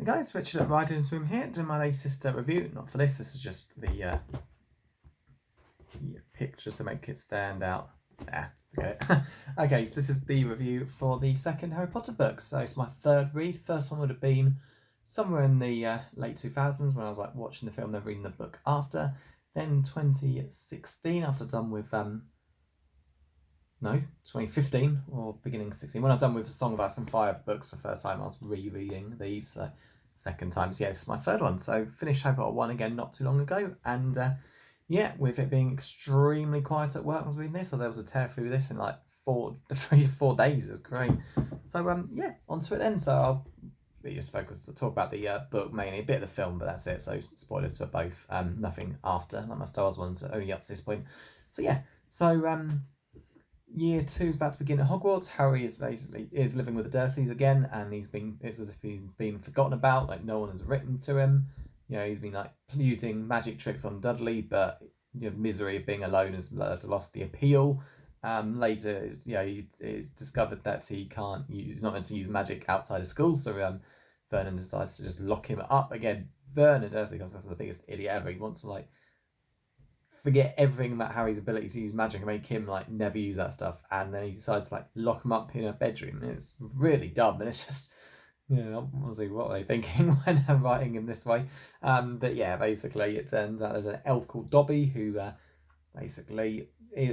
Hey guys, Richard at Ryden's Room here, doing my latest review. Not for this is just the picture to make it stand out. There, okay. Okay, so this is the review for the second Harry Potter book. So it's my third read. First one would have been somewhere in the late 2000s when I was like watching the film, then reading the book after. Then 2016, after done with 2015 or beginning 16. When I've done with the Song of Ice and Fire books for the first time, I was rereading these second time. So yeah, this is my third one. So finished Harry Potter 1 again not too long ago. And yeah, with it being extremely quiet at work, I was reading this. So there was a tear through this in like 3 or 4 days. It was great. So yeah, on to it then. So I'll just focus to talk about the book mainly, a bit of the film, but that's it. So spoilers for both. Nothing after, like my Star Wars ones, only up to this point. So yeah, so Year 2 is about to begin at Hogwarts. Harry is living with the Dursleys again, and it's as if he's been forgotten about. Like no one has written to him. You know, he's been like using magic tricks on Dudley, but misery of being alone has lost the appeal. Later, it's discovered that he's not meant to use magic outside of school. So Vernon decides to just lock him up again. Vernon Dursley comes across as the biggest idiot ever. He wants to like forget everything about Harry's ability to use magic and make him like never use that stuff, and then he decides to like lock him up in a bedroom. It's really dumb, and it's just honestly, what are they thinking when I'm writing him this way? But yeah, basically it turns out there's an elf called Dobby who basically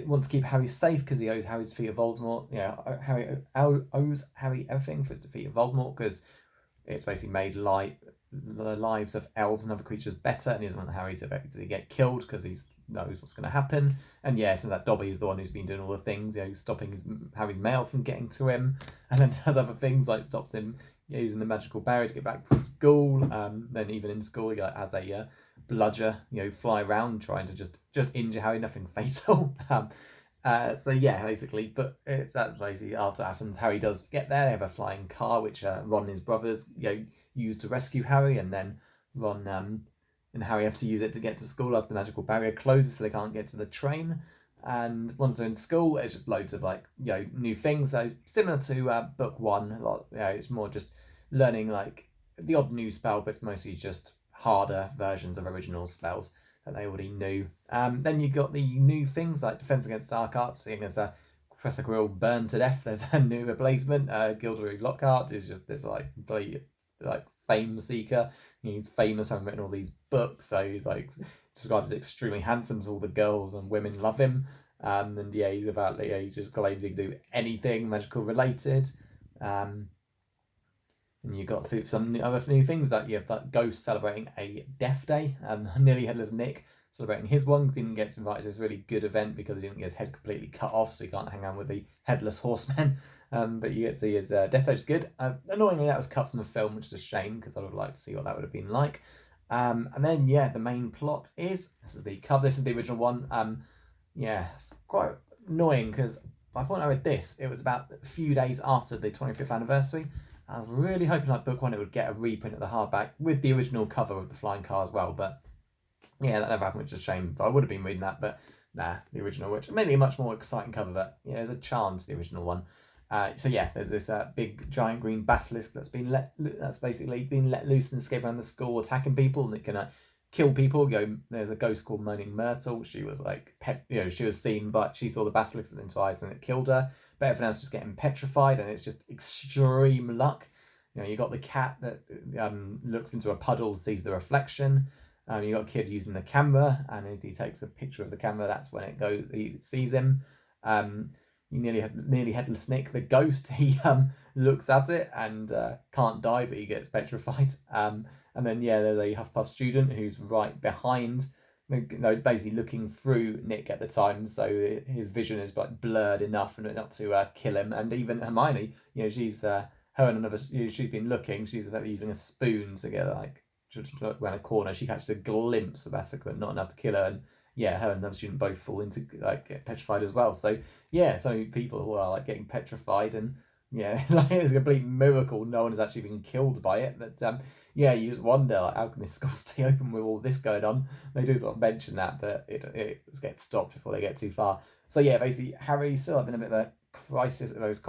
wants to keep Harry safe because he owes Harry's defeat of Voldemort. Harry owes Harry everything for his defeat of Voldemort because it's basically made the lives of elves and other creatures better, and he doesn't want Harry to effectively get killed because he knows what's going to happen. And yeah, it turns out Dobby is the one who's been doing all the things, stopping Harry's mail from getting to him, and then does other things like stops him using the magical barrier to get back to school. Then even in school, he has a bludger, fly around trying to just injure Harry, nothing fatal. So yeah, basically, but that's basically after happens. Harry does get there. They have a flying car, which Ron and his brothers, use to rescue Harry, and then Ron and Harry have to use it to get to school after the magical barrier closes, so they can't get to the train. And once they're in school, it's just loads of new things. So similar to book one, a lot. It's more just learning like the odd new spell, but it's mostly just harder versions of original spells that they already knew. Then you got the new things like Defense Against Dark Arts, seeing as Professor Quirrell burned to death. There's a new replacement, Gilderoy Lockhart, who's just this complete fame seeker. He's famous for having written all these books, so he's described as extremely handsome, so all the girls and women love him. And yeah, he just claims he can do anything magical related. And you got some other new things that you have that Ghost celebrating a death day. Nearly Headless Nick celebrating his one because he didn't get invited to this really good event because he didn't get his head completely cut off, so he can't hang out with the Headless Horsemen. But you get to see his death day, which is good. Annoyingly, that was cut from the film, which is a shame because I would like to see what that would have been like. And then yeah, the main plot is this is the cover. This is the original one. It's quite annoying because by the point I read this, it was about a few days after the 25th anniversary. I was really hoping like book one it would get a reprint of the hardback with the original cover of the flying car as well, but yeah, that never happened, which is a shame. So I would have been reading that, but nah, the original, which made a much more exciting cover, but yeah, there's a charm to the original one. So yeah, there's this big giant green basilisk that's basically been let loose and escape around the school, attacking people, and it can kill people. There's a ghost called Moaning Myrtle. She was she was seen, but she saw the basilisk into eyes and it killed her. But everyone else just getting petrified, and it's just extreme luck. You got the cat that looks into a puddle, sees the reflection. You got a kid using the camera, and as he takes a picture of the camera, that's when he sees him. You nearly Headless Nick, the ghost. He looks at it and can't die, but he gets petrified. And then there's a Hufflepuff student who's right behind, basically looking through Nick at the time, so his vision is blurred enough not to kill him. And even Hermione, she's her and another. She's been looking. She's using a spoon to get around a corner. She catches a glimpse of Basilisk, but not enough to kill her. And her and another student both fall into get petrified as well. So so many people who are getting petrified, and it's a complete miracle no one has actually been killed by it. But you just wonder how can this school stay open with all this going on. They do sort of mention that, but it gets stopped before they get too far. So basically Harry's still having a bit of a crisis of those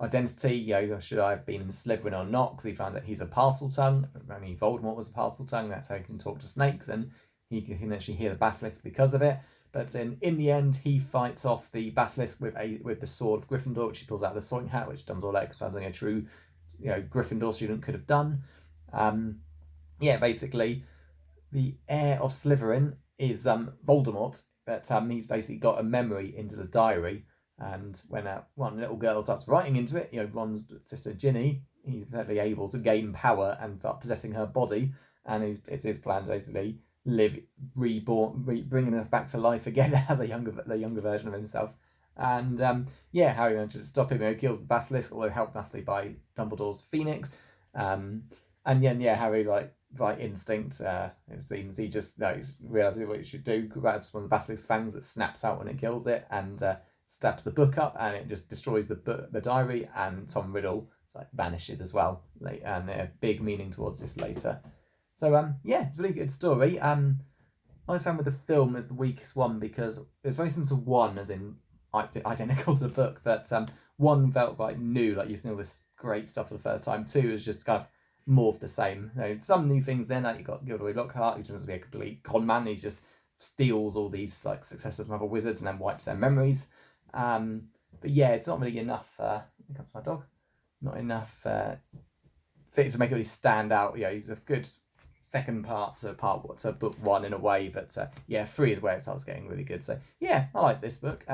identity. Should I have been in Slytherin or not? Because he finds out he's a Parseltongue. Only Voldemort was a Parseltongue. That's how he can talk to snakes, and he can actually hear the basilisk because of it. But in the end, he fights off the basilisk with the sword of Gryffindor, which he pulls out of the sorting hat, which Dumbledore something a true Gryffindor student could have done. Basically, the heir of Slytherin is Voldemort, but he's basically got a memory into the diary. And when one little girl starts writing into it, Ron's sister Ginny, he's very able to gain power and start possessing her body. And it's his plan to basically live reborn, bringing her back to life again as the younger version of himself. And Harry manages to stop him. He kills the basilisk, although helped massively by Dumbledore's phoenix. Harry, by instinct, it seems he just realizes what he should do. Grabs one of the basilisk's fangs that snaps out when it kills it, and stabs the book up, and it just destroys the diary. And Tom Riddle vanishes as well, and a big meaning towards this later. So it's a really good story. I was found with the film as the weakest one because it's very similar to one, as in identical to the book, but one felt quite new, like you've seen all this great stuff for the first time. Two is just kind of more of the same. Some new things then, you've got Gilderoy Lockhart, who turns to be a complete con man. He just steals all these successes from other wizards and then wipes their memories. But it's not really enough. Here comes my dog. Not enough for it to make it really stand out. He's a good second part to book one in a way, but 3 is where it starts getting really good. So I like this book.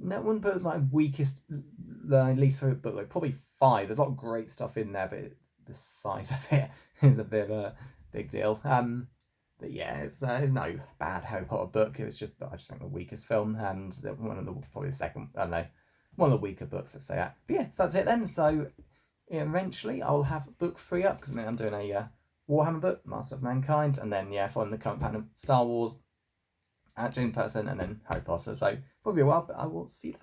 No one put my weakest, the least favorite book, probably 5. There's a lot of great stuff in there, but the size of it is a bit of a big deal. But it's no bad Harry Potter book. It was just, I just think, the weakest film, and probably the second, I don't know, one of the weaker books, let's say that. But so that's it then. So eventually I'll have book 3 up, because then I'm doing a Warhammer book, Master of Mankind, and then following the current pattern of Star Wars, June Person, and then Harry Potter. So probably a while, but I will see them.